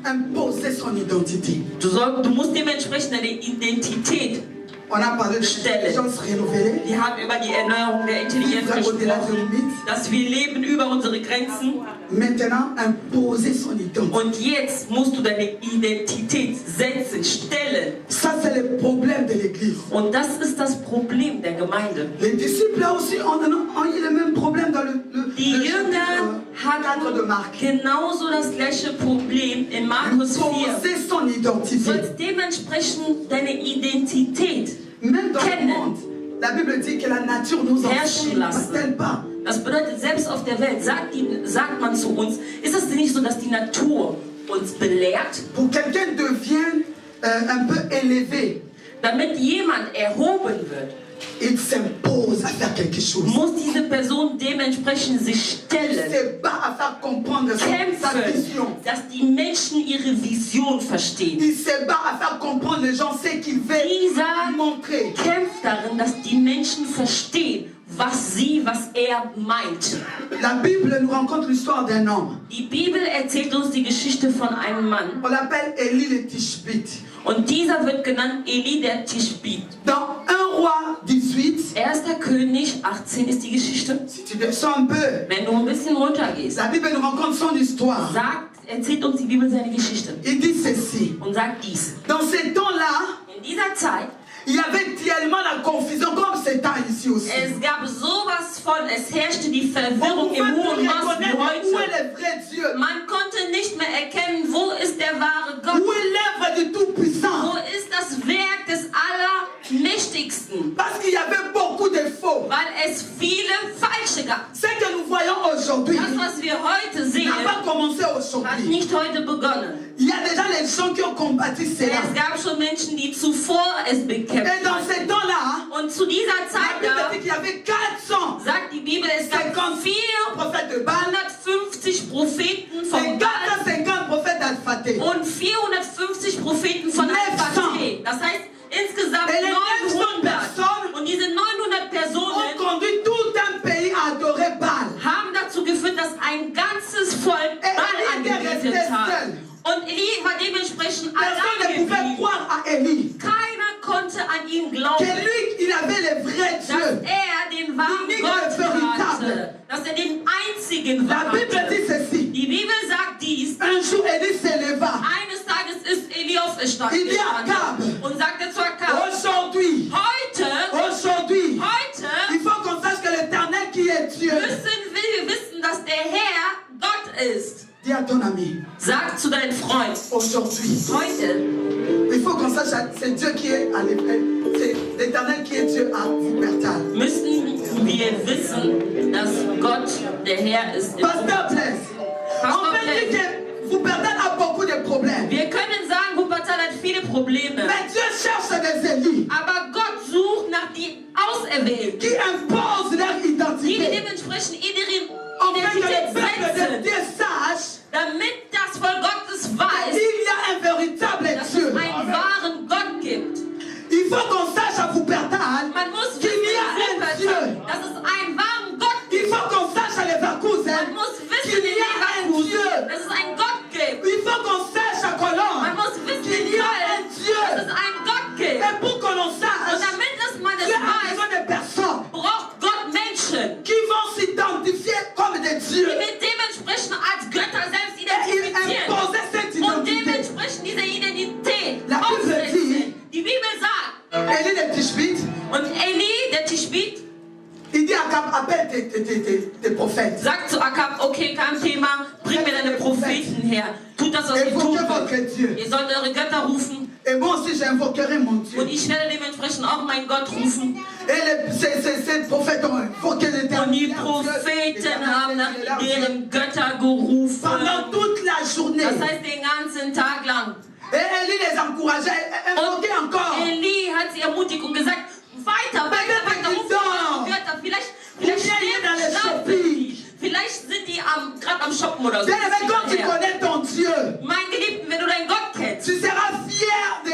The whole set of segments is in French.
Imposer son identité. Du musst dementsprechend deine Identität On a parlé de l'intelligence renouvelée. Wir haben über die Erneuerung der Intelligenz gesprochen, dass wir leben über unsere Grenzen. Maintenant, imposer son identité. Und jetzt musst du deine Identität setzen, stellen. Ça, c'est le problème de l'Église. Und das ist das Problem der Gemeinde. Les disciples là aussi ont eu le même problème dans Die Jünger hatten genauso das gleiche Problem in Markus 4. Imposer son Du identité. sollst dementsprechend deine Identität Même dans le kennen. monde, la Bible dit que la nature nous enseigne, passe-t-elle pas? Das bedeutet, selbst auf der Welt sagt man zu uns, ist es nicht so, dass die Natur uns belehrt? Pour quelqu'un devienne un peu élevé, damit jemand erhoben wird, il s'impose à faire quelque chose. muss diese Person dementsprechend sich Il stellen, se bat à faire comprendre sa vision. dass die Menschen ihre Vision verstehen. Il se bat à faire comprendre les gens ce qu'il veut montrer. Kämpft darin, dass die Menschen verstehen, was er meint. La Bible nous rencontre l'histoire d'un homme. Die Bibel erzählt uns die Geschichte von einem Mann. On l'appelle Élie le Tishbite. Und dieser wird genannt Eli der Tischbit. Dans 1 Roi 18, 1. König 18 ist die Geschichte. si tu descends un peu, Wenn du ein bisschen runtergehst, la Bible nous rencontre son histoire. erzählt uns die Bibel seine Geschichte. Il dit ceci. Und sagt dies. Dans ces temps-là, In dieser Zeit, il y avait tellement la confusion comme c'est temps ici aussi. es gab sowas von, es herrschte die On Verwirrung pouvait im plus Hohen Osten wie reconnaître où est heute. le vrai Dieu, Man konnte nicht mehr erkennen, wo ist der wahre Gott, où est l'œuvre du Tout-Puissant. wo ist das Werk des Allermächtigsten, Parce qu'il y avait beaucoup de faux. weil es viele Falsche gab. Ce que nous voyons aujourd'hui Das, was wir heute sehen, n'a pas commencé hat aujourd'hui. nicht heute begonnen. Il y a déjà les gens qui ont combattu cela. Es gab schon Menschen, die zuvor es Et bekämpft dans haben. ces temps-là, Und zu dieser la Zeit Bible da, dit qu'il y avait 400 sagt die Bibel, es gab prophètes de Baal 450 Propheten et von Baal 450 prophètes d'Alphaté. und 450 Propheten von 900. Al-Fatih. Das heißt insgesamt Et les 900 900. personnes Und diese 900 ont Personen conduit tout un pays à adorer Baal. haben dazu geführt, dass ein ganzes Volk Baal Eli était angebetet resté hat. seul. Und Eli war dementsprechend Personne alleine ne pouvait geblieben. croire à Élie. Keiner konnte an ihn Que glauben, lui, il avait le vrai dass Dieu. den wahren Unique Gott et véritable. hatte, dass den einzigen La Bible hatte. dit ceci. Die Bibel sagt dies. Un jour, Élie se leva. Eines Tages ist Eli aufgestanden Il dit à Akab, und sagte zu Akab, aujourd'hui, heute il faut qu'on sache que l'Éternel qui est Dieu. müssen wir wissen, dass der Herr Gott ist. Dis à ton ami, Sag zu deinem Freund, aujourd'hui, heute il faut qu'on sache que c'est Dieu qui est à c'est l'Éternel qui est Dieu à Wuppertal. müssen wir wissen, dass Gott der Herr ist. Pasteur Blaise, on peut dire que Wuppertal a beaucoup de problèmes. Wir können sagen, Wuppertal hat viele Probleme. Mais Dieu cherche des Élis Aber Gott sucht nach die Auserwählten, qui imposent leur die identité. dementsprechend ihre Afin que le Identität peuple de setzen, Dieu sache damit das Volk Gottes weiß, qu'il y a un véritable dass Dieu. es einen wahren Gott gibt. Il faut qu'on sache à Wuppertal Man muss qu'il y a wissen, un Dieu. dass es einen wahren Gott Il gibt. faut qu'on sache à Man Leverkusen muss wissen, qu'il y a un in Dieu. Leverkusen, dass es einen Gott gibt. Il faut qu'on sache à Man Cologne muss wissen, qu'il in y a un Köln, Dieu. dass es einen Gott gibt. Et pour que l'on Und sache, damit man Dieu es a besoin weiß, de personnes braucht Gott Menschen, qui vont s'identifier comme des die dieux. mit dementsprechend als Götter selbst Et il identifizieren. imposait cette Und identité. dementsprechend diese Identität La Bible dit, aufsetzen. Die Bibel sagt, Élie le Tishbite, und Eli, der Tischbit, il dit à Akab, appelle tes prophètes. sagt zu Akab, okay, kein Thema, bring mir deine Propheten her. Tut das, was ihr tun Invoquez votre wollt. Dieu. Ihr sollt eure Götter rufen Et moi aussi, j'invoquerai mon Dieu. und ich werde dementsprechend auch meinen Gott rufen. Et ces prophètes ont invoqué Und die l'Éternel. Propheten haben nach deren Götter gerufen. Pendant toute la journée. Das heißt den ganzen Tag lang. Et Élie les encourageait, invoquez encore. Eli hat sie ermutigt und gesagt, weiter, ruft eure Götter. Vielleicht stehen schlafen. Vielleicht sind die gerade am Shoppen oder so. Bien aimé, quand tu connais ton Dieu, Mein Geliebten, wenn du deinen Gott kennst, tu seras fier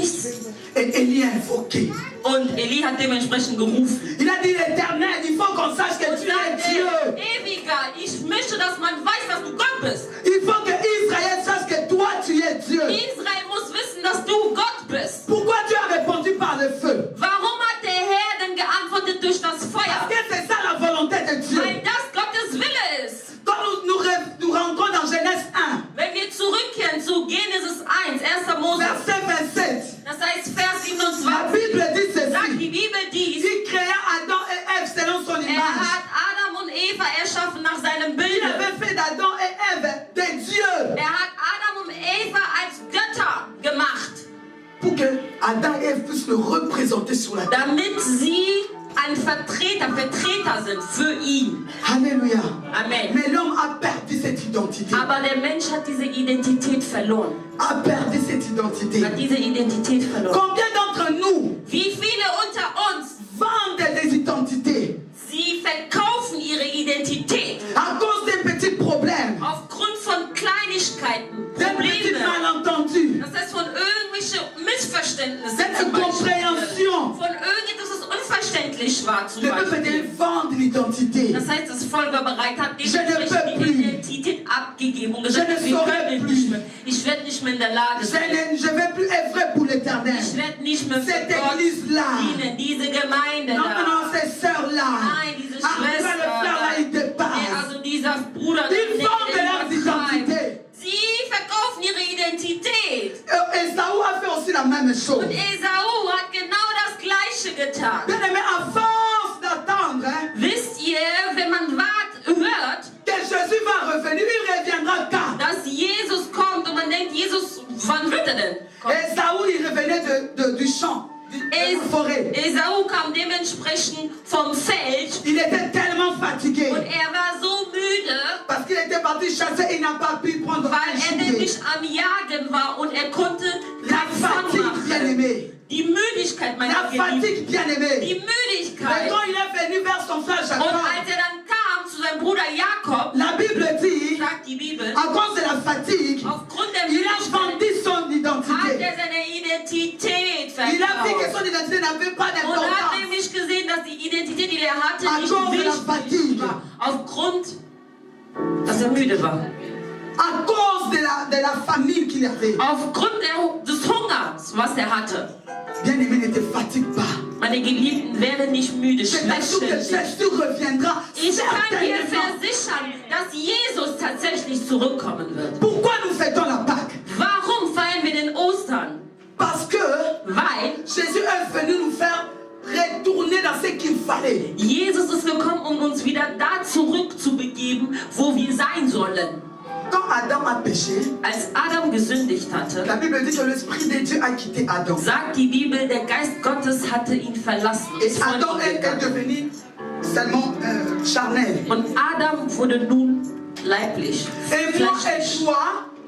nichts. Et Élie a invoqué. Und Eli hat dementsprechend gerufen. Il a dit l'Éternel, il faut qu'on sache que Und tu es Dieu. sagte, Ewiger, ich möchte, dass man weiß, dass du Gott bist. Il faut que Israël sache que toi tu es Dieu. Israel muss wissen, dass du Gott bist. Pourquoi tu as répondu par le feu? Warum hat der Herr denn geantwortet durch das Parce Feuer? que c'est ça la volonté de Dieu. Weil das Gottes Wille ist. Quand nous rentrons dans Genèse 1, Wenn wir zurückkehren zu Genesis 1, 1. Mose, verset 27, das heißt Vers la 27, Bible dit sagt ceci. die Bibel dies. Il créa Adam et Ève selon son image. Hat Adam und Eva erschaffen nach seinem Il Bilde. avait fait d'Adam et Ève des dieux. Hat Adam und Eva als Götter gemacht, Pour que Adam et Ève puissent le représenter sur la terre. damit sie ein Vertreter sind für ihn. Alléluia. Amen. Mais l'homme a perdu cette identité. Aber der Mensch hat diese Identität verloren. A perdu cette identité. Hat diese Identität verloren. Combien d'entre nous Wie viele unter uns, vendent des identités sie verkaufen ihre Identität à cause des petits problèmes, aufgrund von Kleinigkeiten, des petits Probleme. malentendus, Das heißt von irgendwelchen Missverständnissen, cette zum Beispiel. Incompréhension. Von irgendetwas, das unverständlich war zum Le peuple Beispiel. vendre l'identité. Das heißt, das Volk war bereit, hat Je ne peux dementsprechend plus. die Identität abgegeben und gesagt, Je ne wir saurai können plus. nicht mehr. Ich werde nicht mehr in der Lage sein. Je ne vais plus œuvrer pour l'éternel. Ich werde nicht mehr für Cette Gott église-là. dienen, diese Gemeinde Non, da. non, ces sœurs-là. Nein, diese Ah, le Schwester. frère-là, il Nee, dépasse. also dieser Bruder, Ils der vendent leur identité. Sie verkaufen ihre Identität. Esaü a fait aussi la même chose. Und Esau hat genau das Gleiche getan. Bien aimé, à force d'attendre Wisst ihr, wenn man hört, que Jésus va revenir, il reviendra quand? dass Jesus kommt und man denkt, Jesus, wann wird er denn? Esaü, il revenait du champ, de la forêt. Esau kam dementsprechend vom Feld Il était tellement fatigué und er war so müde, parce qu'il était parti chasser, il n'a pas pu prendre weil un er gibier. nämlich am Jagen war und er konnte La keinen Fang fatigue, bien machen. aimé. Die Müdigkeit, meine La Geliebten. fatigue, bien aimé. Die Mais Müdigkeit. quand il est venu vers son frère Und Jacob, als er dann kam zu seinem Bruder Jakob, la Bible dit, sagt die Bibel, à cause de la fatigue, aufgrund der il a Müdigkeit vendu son hat identité. er seine Identität Il a vu que verkauft. son identité n'avait pas Und hat d'importance nämlich gesehen, dass die Identität, die er hatte, à nicht cause de la wichtig fatigue, war. Aufgrund, dass er müde war. à cause de la famine qu'il avait. Aufgrund des Hungers, was er hatte. Bien-aimé, ne te fatigue pas. Meine Geliebten, werde nicht müde, Je t'assure que schlecht. Jésus reviendra Ich kann dir certainement. versichern, dass Jesus tatsächlich zurückkommen wird. Pourquoi nous fêtons la Pâque? Warum feiern wir den Ostern? Parce que Weil Jésus est venu nous faire retourner dans ce qu'il fallait. Jesus ist gekommen, um uns wieder da zurückzubegeben, wo wir sein sollen. Quand Adam a péché, Als Adam gesündigt hatte, la Bible dit que l'Esprit de Dieu a quitté Adam. sagt die Bibel, der Geist Gottes hatte ihn verlassen. Et Ist von Adam ihm est gegangen. devenu seulement charnel. Und Adam wurde nun leiblich. Et moi et fleischlich. toi,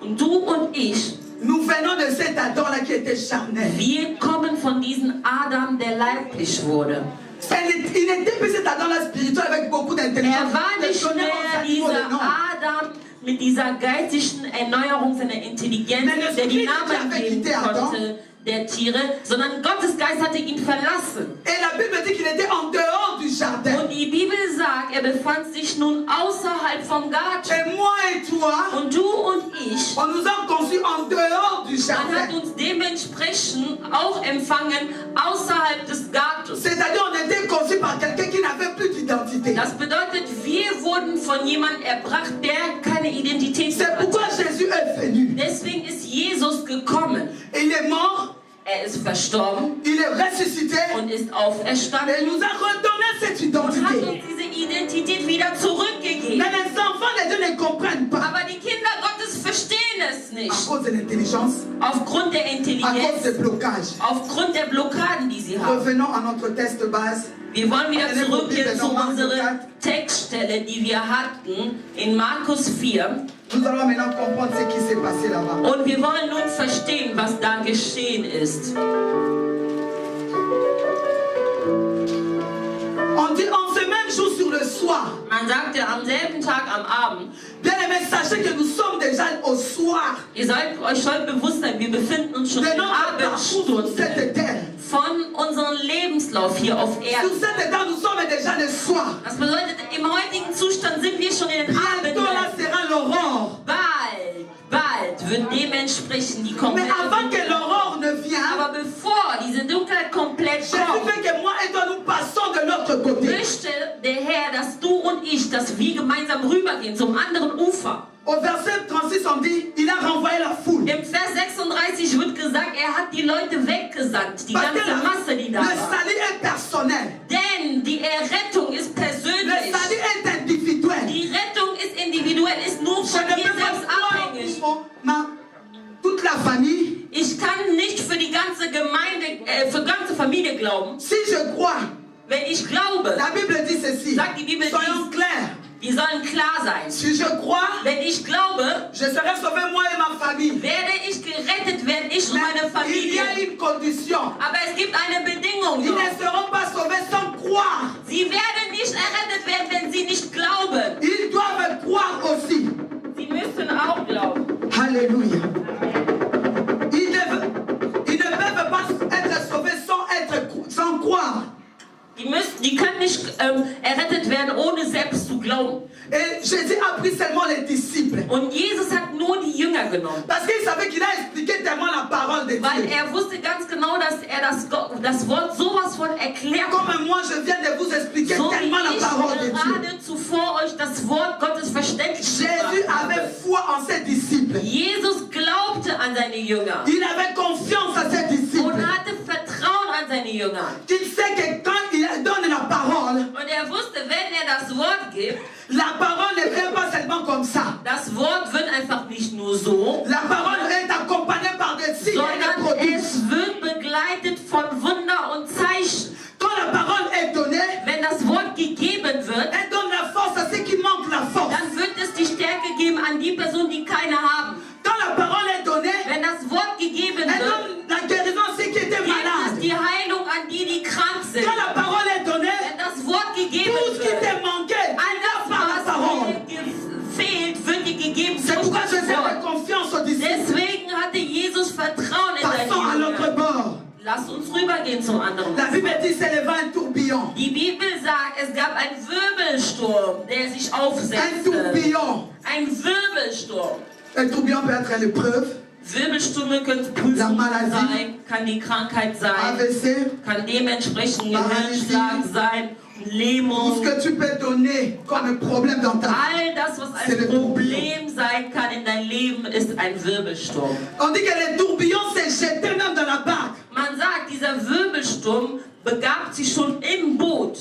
Und du und ich, nous venons de cet Adam-là qui était charnel. wir kommen von diesem Adam, der leiblich wurde. Il n'était plus cet Adam-là spirituel avec beaucoup d'intelligence. Er war Le nicht donnait aux mehr animaux dieser le nom. Adam mit dieser geistigen Erneuerung seiner Intelligenz, der die Namen geben konnte der Tiere, sondern Gottes Geist hatte ihn verlassen. Et la Bible dit qu'il était en dehors du jardin. Und die Bibel sagt, er befand sich nun außerhalb vom Garten. Et moi et toi, Und du und ich, on nous a conçus en dehors du man hat jardin. uns dementsprechend auch empfangen außerhalb des Gartens. C'est-à-dire on était conçus par quelqu'un qui n'avait plus d'identité. Das bedeutet, wir wurden von jemandem erbracht, der keine Identität C'est hatte. pourquoi Jésus est venu. Deswegen ist Jesus gekommen. Il est mort, Er ist verstorben il est ressuscité und ist et auferstanden il nous a redonné cette und hat identité. uns diese Identität wieder zurückgegeben. Mais les enfants de Dieu ne comprennent pas. Aber die Kinder Gottes verstehen es À nicht. cause de l'intelligence, Aufgrund der à cause Intelligenz, des blocages. aufgrund der Blockaden, die sie haben. Revenons à notre test base. Wir wollen wieder zurückgehen zu unserer Textstelle, die wir hatten in Markus 4. Nous allons maintenant comprendre ce qui s'est passé là-bas. Und wir wollen nun verstehen, was da geschehen ist. On dit en ce même jour sur le soir. Man sagte am selben Tag am Abend. Bien aimé, sachez que nous sommes déjà au soir Ihr sollt euch schon bewusst sein, wir befinden uns schon de in notre parcours sur Abendstunde cette terre. von unserem Lebenslauf hier auf Sur Erden. cette terre, nous sommes déjà le soir. Das bedeutet, im heutigen Zustand sind wir schon in den Bientôt là Abenden. sera l'aurore. Bald wird dementsprechend die Mais komplette avant que Dunkelheit. l'aurore ne vienne, Aber bevor diese Dunkelheit komplett Jésus kommt, fait que moi et toi nous passons de l'autre côté. möchte der Herr, dass du und ich, dass wir gemeinsam rübergehen zum anderen Ufer. Au verset 36, on dit, il a renvoyé la foule. Im Vers 36 wird gesagt, er hat die Leute weggesandt, die Parce que ganze Masse, die da le war. salut est personnel. Denn die Errettung ist Le persönlich. salut est individuel. Die Rettung ist individuell, ist nur Je von ne dir peux selbst pas abhängig. voir toute la famille. Ich kann nicht für die ganze Gemeinde, für die ganze Familie glauben. Si je crois, Wenn ich glaube, la Bible dit ceci. sagt die Bibel Soyons dies, clairs. die sollen klar sein. Si je crois, Wenn ich glaube, je serai sauvé moi et ma famille. werde ich gerettet werden, ich und meine Mais il y a Familie. une condition. Aber es gibt eine Bedingung. Ils ne seront pas sauvés sans croire. Sie werden nicht errettet werden, wenn sie nicht glauben. Ils doivent croire aussi. Sie müssen auch glauben. Alléluia. Ils ne peuvent pas être sauvés sans croire. Die können nicht errettet werden, ohne selbst zu glauben. Et Jésus a pris seulement les disciples. Und Jesus hat nur die Jünger genommen. Parce qu'il savait qu'il a expliqué tellement la parole de Weil Dieu. er wusste ganz genau, dass er das Wort sowas von erklärt hat. Comme moi, je viens de vous expliquer So wie tellement la ich parole de Dieu. gerade zuvor euch das Wort Gottes verständlich Jésus gemacht avait habe. foi en ses disciples. Jesus glaubte an seine Jünger Il avait confiance en ses und disciples. hatte Vertrauen an seine Jünger. Il sait que quand il donne la parole, Und er wusste, wenn er das Wort gibt, la parole ne vient pas seulement comme ça. das Wort wird einfach nicht nur so, La parole est accompagnée par des signes et des sondern prodiges. es wird begleitet von Wunder und Zeichen. Quand la parole est donnée, Wenn das Wort gegeben wird, elle donne la force à ceux qui manquent la force. dann wird es die Stärke geben an die Personen, die keine haben. Quand la parole est donnée, Wenn das Wort gegeben elle wird, donne la guérison à ceux qui étaient gibt es malades. die Heilung an die, die krank sind. Quand la parole est donnée, Wenn das Wort gegeben tout ce qui wird, t'est manqué, il y a par la alles, parole. was dir fehlt, wird dir gegeben C'est durch pourquoi das Jésus avait Wort. confiance aux disciples. Deswegen hatte Jesus Vertrauen in Passons à seine l'autre Jünger. bord. Lass uns rübergehen zum anderen. La Bible dit c'est le vent un tourbillon. Die Bibel sagt, es gab einen Wirbelsturm, der sich Un aufsetzte. tourbillon. Ein Wirbelsturm. Un tourbillon peut être l'épreuve, Wirbelstürme können La Prüfungen Maladie. sein, kann die Krankheit sein, AVC, kann dementsprechend Paralysie. Gehirnschlag sein, tout ce Lähmung. que tu peux donner comme un problème dans ta vie. All das, was C'est le ein Problem sein kann in dein Leben, ist ein Wirbelsturm. On dit que le tourbillon s'est jeté même dans la barque. Man sagt, dieser Wirbelsturm begab sich schon im Boot.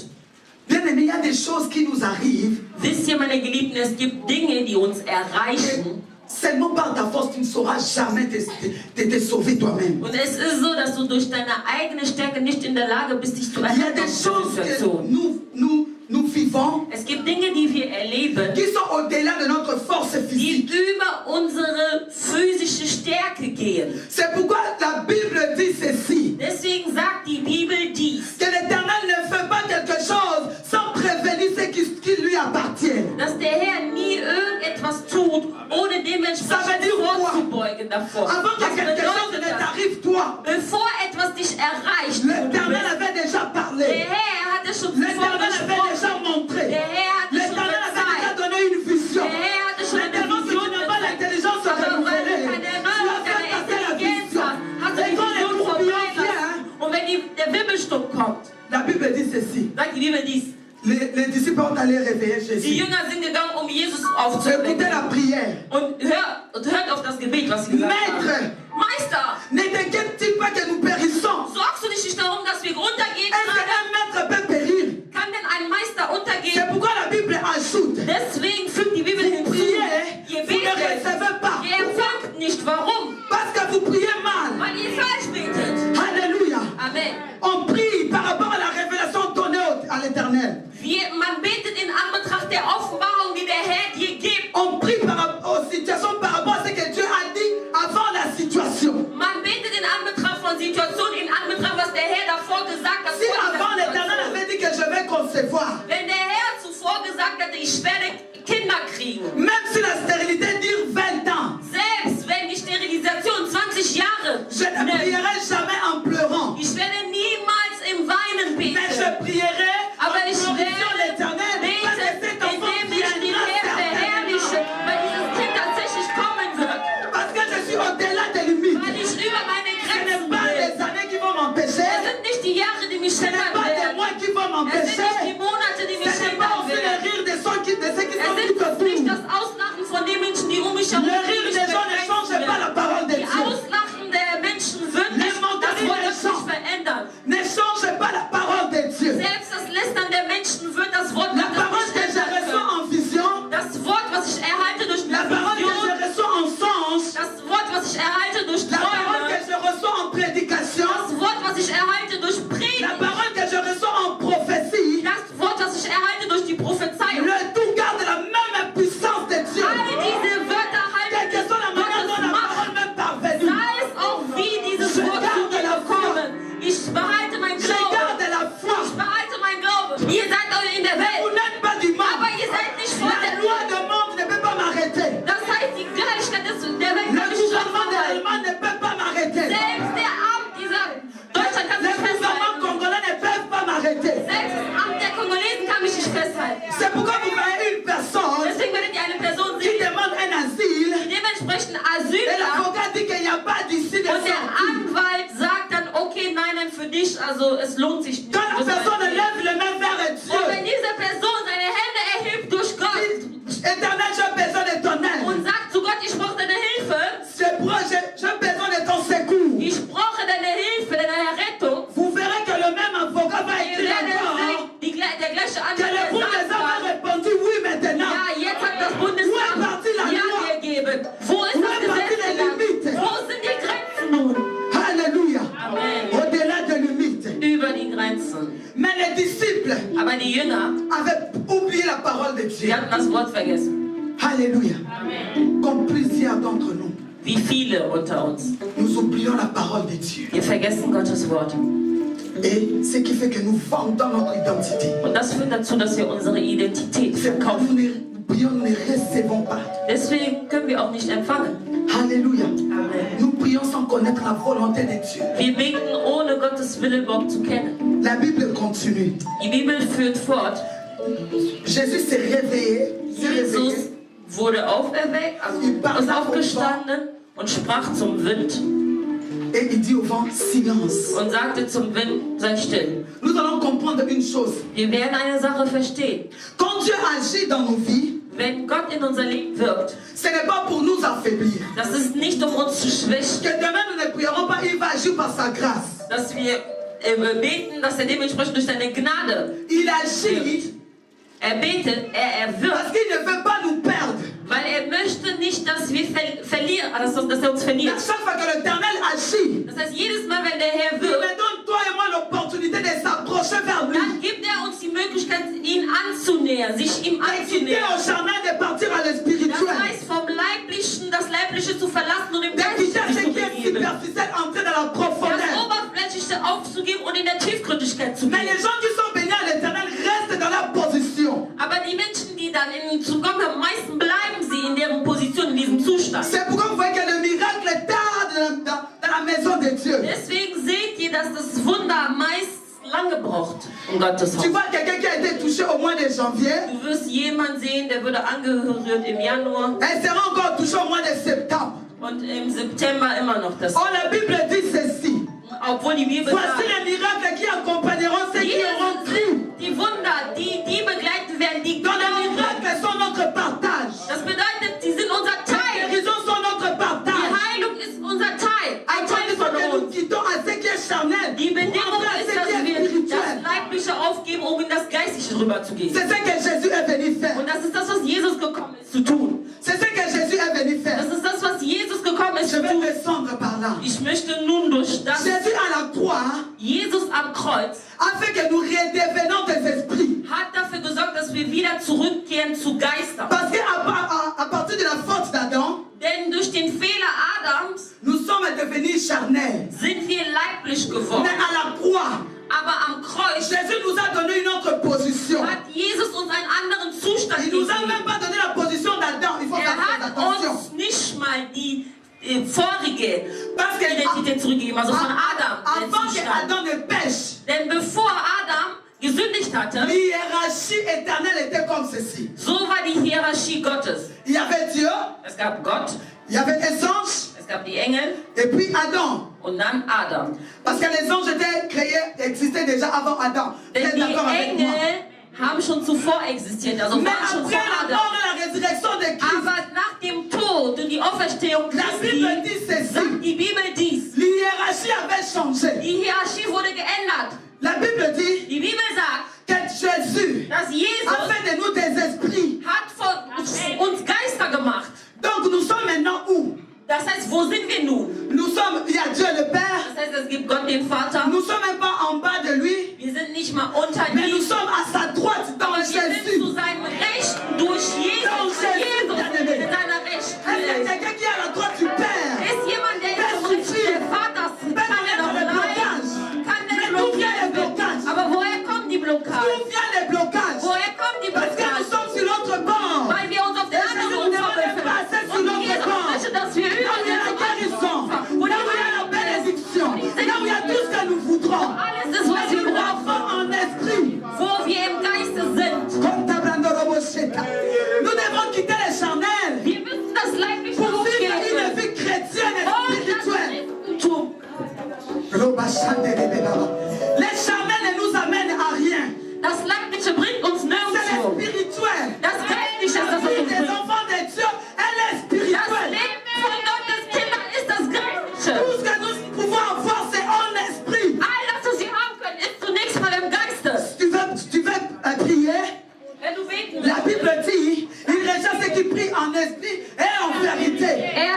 Bien aimé, il y a des choses qui nous arrivent. Wisst ihr, meine Geliebten, es gibt Dinge, die uns erreichen. Seulement par ta force, tu ne sauras jamais te sauver toi-même. Und es ist so, dass du durch deine eigene Stärke nicht in der Lage bist, dich zu Il y a erretten des aus der choses que Situation. nous vivons Es gibt Dinge, die wir erleben, qui sont au-delà de notre force die physique. über unsere physische Stärke gehen. C'est pourquoi la Bible dit ceci. Deswegen sagt die Bibel dies, Que l'Éternel ne fait pas quelque chose sans prévenir ce qui lui appartient. dass der Herr nie irgendetwas tut, ohne Ça veut dementsprechend dire quoi? vorzubeugen davor. Avant Was que quelque chose bedeutet ne das? t'arrive toi, Bevor etwas dich erreicht, l'Éternel avait déjà der parlé. Herr hatte schon zuvor L'Éternel avait gesprochen. déjà montré. Der Herr hatte schon L'Éternel avait déjà gezeigt. donné une vision. Der Herr hatte schon eine Maintenant que tu Vision n'as pas gezeigt. l'intelligence Aber weil du renouvelée, keine tu Erneuerung as fait deiner passer la Intelligenz vision. hast, hast du Et die quand les Vision tourbillons viennent, vorbeilassen. Und wenn der Wirbelsturm kommt, la Bible dit ceci. sagt die Bibel dies. Les disciples ont allé réveiller Die Jésus. Jünger sind gegangen, um Jesus Écoutez aufzuwecken. la prière. Und hört auf das Gebet, was sie gesagt haben. Maître, Meister, ne t'inquiète pas que nous périssons. sorgst du dich nicht darum, dass wir untergehen Est-ce gerade? qu'un maître peut périr? Kann denn ein Meister C'est untergehen? pourquoi la Bible ajoute. Deswegen fügt die Bibel hinzu. Priez, Ihr vous ne betet, recevez pas. ihr empfangt nicht. Warum? Parce que vous priez mal. Weil ihr falsch betet. Alléluia. Amen. On prie par rapport à la révélation donnée à l'Éternel. Man betet in Anbetracht der Offenbarung, die der Herr dir gibt. On prie par rapport aux situations, par rapport à ce que Dieu a dit avant la situation. Man betet in Anbetracht von Situationen, in Anbetracht, was der Herr davor gesagt hat. Si vor dieser avant l'Éternel Situation. avait dit que je vais concevoir, Wenn der Herr zuvor kriegen. Même si la stérilité dure 20 ans, Selbst wenn die Sterilisation 20 Jahre je ne nimmt, prierai jamais en pleurant. ich werde niemals im Weinen Mais je beten. prierai Aber en ich glorifiant werde l'Éternel. Parce que beten, cet enfant indem ich den viendra Herrn verherrliche, certainement. weil dieses Kind tatsächlich kommen wird. Parce que je suis au-delà des limites. Weil ich über meine Ce n'est Grenzen pas bin. les années qui vont m'empêcher. Es sind nicht die Jahre, die mich Ce n'est scheppern pas des werden. mois qui vont Es sind m'empêcher. nicht die Monate, die mich Ce n'est pas scheppern aussi le werden. rire de ceux qui Es sont ist tout nicht autour. das Auslachen von den Menschen, die um mich herum Le sind, die rire mich des gens ne change begrenzen pas la werden. parole de Die Dieu. Auslachen der Menschen wird Les nicht, das montagnes Wort ne wird nicht changent. verändern. Ne change pas la parole de Dieu. Selbst das Lästern der Menschen wird das Wort La Gottes parole nicht que je ändern reçois können. en vision, Das Wort, was ich erhalte durch la parole que Vision, je reçois en songe, das Wort, was ich erhalte durch la parole que Träume, je reçois en prédication, das Wort, was ich erhalte durch la Predigt, parole que je reçois en prophétie, das Wort, was ich erhalte durch die Prophezeiung. le tout garde la même puissance de Dieu. All diese Wörter Quelle halten que soit la manière dont Gottes la Macht. parole m'est parvenue, Sei es auch wie dieses Je Wort zu garde mir la foi. gekommen. Ich behalte mein je Glauben. garde la foi. Ich behalte mein Glauben. Ihr seid doch in der Vous Welt. n'êtes pas du Aber monde. ihr seid nicht von La der loi Welt. du monde ne peut pas m'arrêter. Das heißt, die Gleichheit der Welt Le kann mich nicht gouvernement de aufhalten. l'Allemagne ne peut pas m'arrêter. Selbst der Amt dieser Deutschland kann Le mich gouvernement festhalten. congolais ne peut pas m'arrêter. Selbst das Amt der Kongolesen kann mich nicht festhalten. C'est pourquoi vous voyez une personne Deswegen werdet ihr eine Person qui sehen, demande un asile die dementsprechend Asyl et hat. l'avocat dit qu'il n'y a pas d'issue de Und der sortie. Anwalt sagt dann, okay, nein, für dich, also es lohnt sich nicht. Quand la personne lève les mains vers Dieu, Und wenn diese Person seine Hände erhebt durch Gott Éternel, j'ai besoin de ton aide. und sagt zu Gott, ich brauche deine Hilfe, J'ai besoin de ton secours. ich brauche deine Hilfe, deine Errettung, Vous verrez que le même avocat va ihr écrire werdet encore sehen, der gleiche que le Anwalt groupe des sagt hommes a dann, répondu oui maintenant. ja, jetzt hat das Wo ist Bundesamt partie la Ja loi? gegeben. Wo ist Wo das ist partie Gesetz les limites? gegangen? Wo sind die Grenzen nun? Alléluia. Amen. Au-delà des limites. Über die Grenzen. Mais les disciples Aber die Jünger, avaient oublié la parole de Dieu. die hatten das Wort vergessen. Alléluia. Amen. Comme plusieurs d'entre nous, Wie viele unter uns. nous oublions la parole de Dieu. Wir vergessen Gottes Wort. Et ce qui fait que nous vendons notre identité. Und das führt dazu, dass wir unsere Identität C'est pourquoi verkaufen. nous prions, nous ne recevons pas. Deswegen können wir auch nicht empfangen. Alléluia. Amen. Nous prions sans connaître la volonté de Dieu. Wir beten, ohne Gottes Wille überhaupt zu kennen. La Bible continue. Die Bibel führt fort. Jésus s'est réveillé. Jesus wurde auferweckt, also ist aufgestanden und sprach zum Wind Et il dit au vent, silence. und sagte zum Wind, sei still. Nous allons comprendre une chose. Wir werden eine Sache verstehen. Quand Dieu agit dans nos vies, Wenn Gott in unser Leben wirkt, ce n'est pas pour nous affaiblir. das ist nicht, um uns zu schwächen, Que demain nous ne prierons pas, il va agir par sa grâce. dass wir beten, dass er dementsprechend durch seine Gnade Il agit wirkt. Er betet, er parce wirkt, qu'il ne veut pas nous perdre. weil er möchte nicht, dass wir verlieren, dass er uns verliert. À chaque fois que l'Éternel agit, Das heißt, jedes Mal, wenn der Herr il wirkt, me donne toi et moi l'opportunité de s'approcher vers lui. dann gibt er uns die Möglichkeit, ihn anzunähern, sich ihm De quitter anzunähern. au charnel, de partir à Das l'espirituel. heißt, vom Leiblichen das Leibliche zu verlassen und im De quitter ce Geistlichen zu qui est begeben. superficiel, entrer dans la Das profondeur. Oberflächliche aufzugeben und in der Tiefgründigkeit zu Mais gehen. les gens qui sont bénis à l'Éternel restent dans leur position. Aber die Menschen, die dann zu Gott am meisten bleiben, sie in deren Position, in diesem Zustand. C'est pourquoi vous voyez que le miracle tarde dans la maison de Dieu. Deswegen seht ihr, dass das Wunder meist lange braucht im Gotteshaus. Tu vois quelqu'un qui a été touché au mois de janvier, Du wirst jemanden sehen, der würde angerührt im Januar elle sera encore touchée au mois de septembre. und im September immer noch das. Oh, la Bible dit ceci. Obwohl die Bibel Voici sagt, les miracles qui accompagneront ceux qui auront hier cru. sind die Wunder, die begleiten werden, die Dans les glauben. miracles sont notre partage. Das bedeutet, die sind unser Les Teil. guérisons sont notre Die partage. Heilung ist unser Teil. À Ein Teil condition que von nous uns. quittons à ce qui est charnel Die pour Bedingung entrer à ist, ce dass qui est wir das spirituel. Leibliche aufgeben, um in das Geistliche rüberzugehen. C'est ce que Jésus est venu faire. Und das ist das, was Jesus gekommen ist zu tun. C'est ce que Jésus est venu faire. Das ist das, was Jesus gekommen ist Je zu vais tun. descendre par là. Ich möchte nun durch das Jésus à la croix Jesus am Kreuz a fait que nous redevenons des esprits. hat dafür gesorgt, dass wir wieder zurückkehren zu Geistern. Parce qu'à partir de la faute d'Adam, Denn durch den Fehler Adams nous sommes devenus charnels. sind wir leiblich Mais geworden. à la croix, Aber am Kreuz Jésus nous a donné une autre position. hat Jesus uns einen anderen Zustand Il nous a gegeben. même pas donné la position richtige Parce que Identität zurückgegeben, also von Adam. avant que Adam ne pêche, Denn bevor Adam gesündigt hatte, l'hiérarchie éternelle était comme ceci. so war die Hierarchie Gottes. Il y avait Dieu, Es gab Gott, il y avait les anges, es gab die Engel et puis Adam. und dann Adam. Parce que les anges étaient créés, existaient déjà avant Adam. Vous Denn êtes die d'accord avec moi? Engel haben schon zuvor existiert, also Mais waren schon après vor la Adam. mort et la résurrection de Christ, Aber nach dem Tod und die Auferstehung la Bible Christi dit ceci. sagt die Bibel dies. L'hiérarchie avait changé. Die Hierarchie wurde geändert. La Bible dit Die Bibel sagt, que Jésus dass Jesus a fait de nous des esprits. hat von uns Geister gemacht. Donc nous sommes maintenant où? Das heißt, wo sind wir nun? Nous sommes, il y a Dieu le Père. Das heißt, es gibt Gott den Vater. Nous sommes même pas en bas de lui, Wir sind nicht mal unter mais nous ihm. sommes à sa droite dans Aber wir sind Jésus. zu seinem Rechten durch Jesus. Jesus in seiner Est-ce qu'il y a Rechten. quelqu'un qui est à la droite du Père? Ist jemand, der zum Rechten des Vaters kann er doch leiden? Kann der blockiert werden? Aber woher kommt die Blockade? D'où viennent les blocages? Woher kommt die Parce que nous Blockade? sommes sur l'autre banc. Weil wir uns auf den anderen Ufer befinden. Und Jesus möchte, dass wir über Là où il y a la den guérison, Wo là die où il y a la Heilung ist. bénédiction, là où il y a tout ce que nous voudrons. Alles ist, was Mais wir nous brauchen. devons en esprit. Wo wir im Geiste sind. Nous devons quitter les charnels Wir müssen das Leibliche pour vivre une aufgeben. vie chrétienne et Und das spirituelle. Christentum. Les charnels ne nous amènent à rien. Das Leibliche bringt uns C'est nirgendwo. le spirituel. Das Geistliche ist das, La was vie uns des bringt. enfants de Dieu, elle est Das spirituelle. Leben von Gottes Kindern ist das Geistliche. Tout ce que nous pouvons avoir, c'est en esprit. All das, was wir haben können, ist zunächst mal im Geiste. Tu veux prier? Wenn du beten La willst, Bible dit, il rejette ceux qui prient en esprit et en vérité.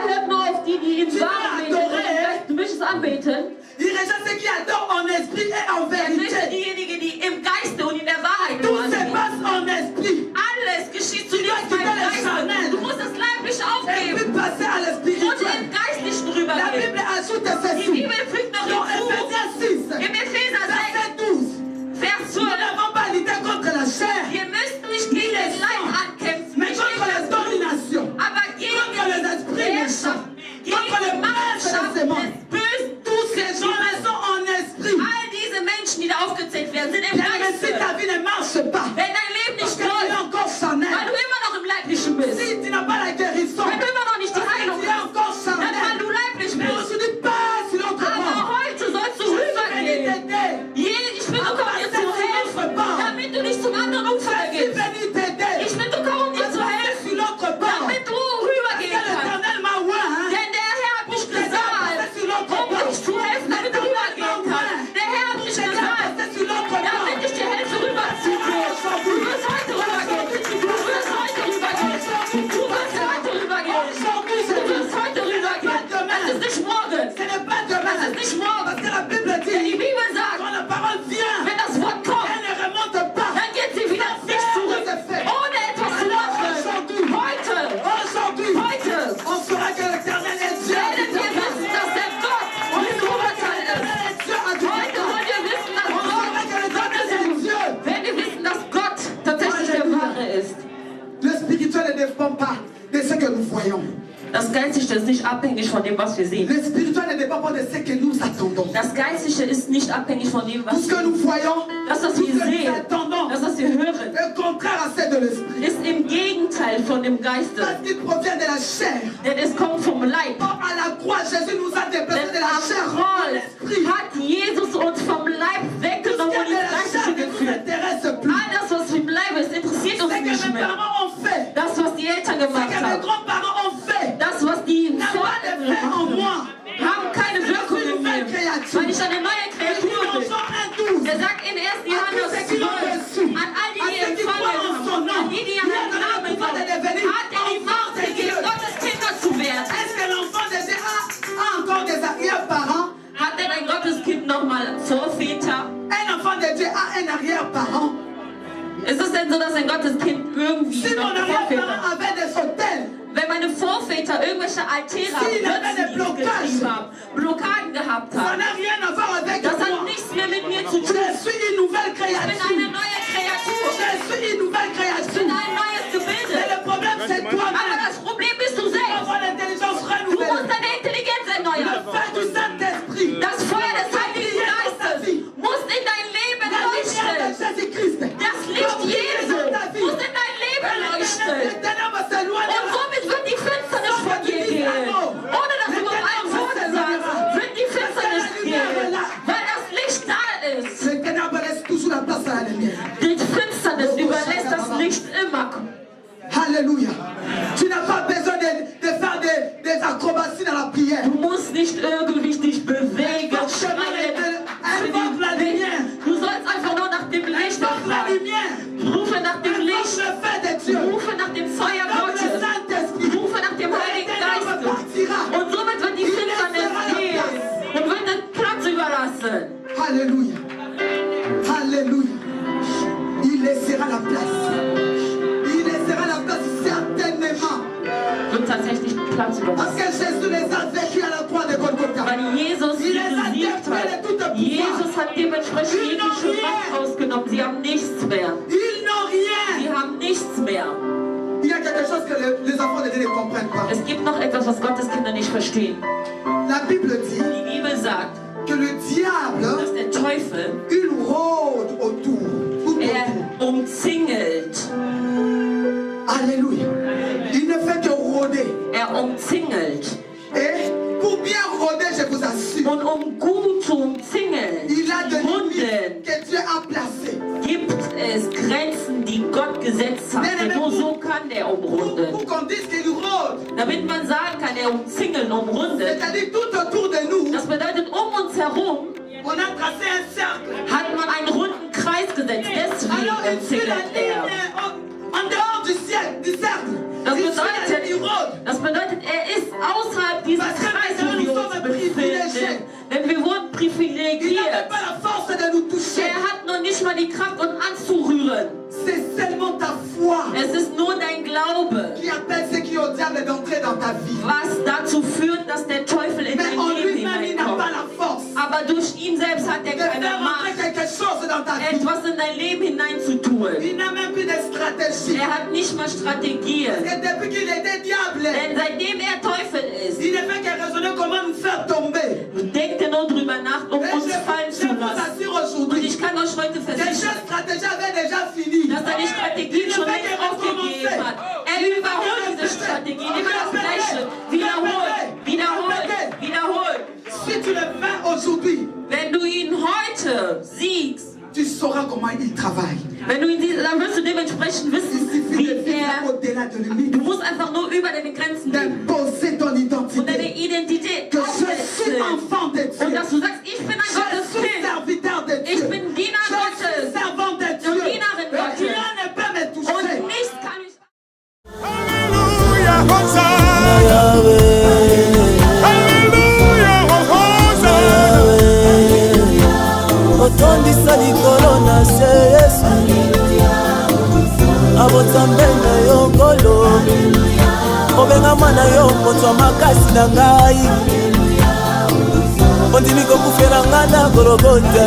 hört nur auf die, die in Tu Wahrheit vas beten. adorer. Du möchtest anbeten. Il rejette ceux qui adorent en esprit et en Er möchte vérité. diejenigen, die im Geiste und in der Wahrheit nur Tout se anbeten. passe en esprit. Alles geschieht zunächst dois beim quitter les charnels. Geiste. Du musst das Leibliche Et aufgeben puis passer à und l'espirituel. im Geistlichen La rübergehen. Bible ajoute Die ceci. Bibel fügt noch Dans hinzu, Ephésiens 6, im Epheser 6, verset 12. Vers Nous 12, n'avons pas lutté contre la chair, wir müssen nicht gegen den Leib ankämpfen, mais nicht contre les gegen das Blut, dominations, aber gegen contre les esprits die méchants, Herrschaft, gegen contre die les princes de Mannschaft ce monde. des Bösen. Tous ces gens-là sont en esprit. All diese Menschen, die da aufgezählt werden, sind im Bien, mais si Geiste. ta vie ne marche pas, Wenn dein Leben parce nicht que tu es läuft, encore weil charnel, du immer noch im Leiblichen bist, si tu n'as pas la guérison, wenn du immer noch nicht die parce que Heilung tu es hast, encore dann weil charnel, du leiblich mais bist. aujourd'hui passe sur l'autre Aber bord. heute sollst du Je suis venu rübergehen. t'aider. Ich bin gekommen, dir zu helfen, damit du nicht zum anderen Ufer Je suis gehst. venu t'aider. Ich bin gekommen, dir zu Passer helfen, sur l'autre bord. damit du Parce que rübergehen kannst. l'Éternel m'a oint, hein. Denn der Herr hat mich gesalbt, um dich zu helfen, damit du rübergehen kannst. Der Herr hat mich gesalbt, damit ich dir helfe, rüberzuziehen. Du wirst heute rübergehen. Du wirst heute rübergehen. Du wirst heute rübergehen. Du wirst heute rübergehen. Es ist nicht morgen. Ce n'est pas demain. Es ist nicht morgen. Parce que la Bible Denn die dit, Bibel sagt, quand la parole vient, wenn das Wort kommt, elle ne remonte pas. dann geht sie wieder nicht zurück, ohne etwas zu machen. Heute, heute On saura que l'Éternel est Dieu. werden wir wissen, dass der Gott uns Urteil ist. Heute wollen wir wissen, dass Gott ist. Wenn wir wissen, dass Gott tatsächlich der Wahre ist. Le spirituel ne dépend pas de ce que nous voyons. Das Geistliche ist nicht abhängig von dem, was wir sehen. Le spirituel ne dépend pas de ce que nous attendons. Das Geistliche ist nicht abhängig von dem, Tout was ce que nous voyons, das, was tout wir ce que nous sehen, attendons, das, was wir hören, est contraire à celle de l'esprit. ist im Gegenteil von dem Geiste. Parce qu'il provient de la chair. Denn es kommt vom Leib. Or, à la croix, Jésus nous a déplacés Denn de la am chair à Kreuz l'esprit. hat Jesus uns vom Leib Tout ce weggenommen qui und est de ins la chair Geistliche ne nous geführt. intéresse plus. All das, was im Leib ist, interessiert uns Ce que nicht mes mehr. parents ont fait, Das, was die Eltern ce gemacht que mes haben, grands-parents ont fait, das, was die n'a pas Vorfahren d'effet en gemacht moi. haben, haben keine Wirkung in mir, weil ich eine neue Il dit Kreatur dans bin. Jean 1,12, Er sagt in 1. Johannes 12, an all die, die empfangen haben, an die, die ihren Namen haben, hat er die Macht gegeben, Gottes Kinder zu werden. est-ce que l'enfant de Dieu a encore des arrière-parents? Hat denn ein Gotteskind nochmal Vorväter? Un enfant de Dieu a un arrière-parent. Ist es denn so, dass ein Gotteskind irgendwie Si noch mon arrière-parent Vorväter hat? avait des autels, Wenn meine Vorväter irgendwelche Altäre Si, il avait des Götzendienst getrieben haben, Blockaden gehabt ça haben, n'a rien à voir avec das hat moi. nichts mehr mit mir zu Je tun. suis une nouvelle Ich bin eine créature. neue Kreatur. Je suis une nouvelle Ich bin créature. ein neues Mais Gebilde. le problème, c'est Aber toi-même. das Problem bist du Tu dois selbst. avoir l'intelligence Du musst renouvelée. deine Intelligenz Le erneuern. Alléluia. Alléluia. Il laissera la place. Il laissera la place certainement. Wird tatsächlich Platz Parce überlassen. que Jésus les a vécus à la croix de Golgotha. Weil Jesus sie Il les a besiegt défait de toute hat. pouvoir. Jesus hat dementsprechend jegliche Macht ausgenommen. Sie haben nichts mehr. Ils n'ont rien. Sie haben nichts mehr. Il y a quelque chose que les enfants de Dieu ne comprennent pas. Es gibt noch etwas, was Gottes Kinder nicht verstehen. La Bible dit Die Bibel sagt, que le diable, dass der Teufel, il rôde autour. Tout autour. umzingelt. Alléluia. Il ne fait que rôder. Umzingelt. Et pour bien rôder, je vous assure, Und gut zu umzingeln, il a des Runden, limites que Dieu a placées. gibt es Grenzen, die Gott gesetzt hat. Denn nur so kann der umrunden. Pour qu'on dise qu'il rôde, Damit man sagen kann, er umzingeln, umrundet. c'est-à-dire tout autour de nous, Das bedeutet, uns herum on a tracé un cercle. hat man einen runden Kreis gesetzt. Deswegen Alors il suit la umzingelt ligne er. en dehors du ciel, du cercle. Das Il suit la ligne, il bedeutet, rôde. er ist außerhalb dieses Kreises, wo wir uns befinden. Denn wir wurden Il n'avait privilegiert. pas la force de nous toucher. Er hat noch nicht mal die Kraft, uns anzurühren. C'est seulement ta foi Es ist nur dein Glaube, qui appelle ceux qui ont le diable d'entrer dans ta vie. was dazu führt, dass der Teufel in Mais dein en Leben lui-même, il n'a hineinkommt. pas la force Aber durch ihn selbst hat er de keine faire entrer Macht, quelque chose dans ta vie. etwas in dein Leben hineinzutun. Il n'a même plus de stratégie. Er hat nicht mal Strategien. Et depuis qu'il était diable, Denn seitdem er Teufel ist, il ne fait que raisonner comment nous faire tomber. denkt er nur drüber nach, um Et uns fallen je zu vous lassen. assure Und aujourd'hui ich kann euch heute que cette versichern, stratégie avait déjà fini. dass seine Strategie schon längst aufgegeben hat. Er überholt diese Strategie, immer das Gleiche. Wiederholt. Si tu le fais aujourd'hui, Wenn du ihn heute siegst, tu sauras comment il travaille. wenn du ihn siehst, dann wirst du dementsprechend Il wissen, suffit wie de vivre er... au-delà de limite, Du musst einfach nur über deine Grenzen leben d'imposer ton und deine identité. Identität Que je suis aufsetzen. enfant de Und Dieu. dass du sagst, ich bin ein Je Gottes suis Kind. serviteur de Ich Dieu. bin Diener Je suis Gottes. servant de Dieu. Und Dienerin Et Gottes. rien ne peut me toucher. Und nichts kann mich... Hallelujah, Hosanna. Hallelujah, Hosanna. otondisa likolo na se Yesu abotsambe na yo nkolo obenga mwana yo moto makasi na ngai ondimi kokufela nga na Golgotha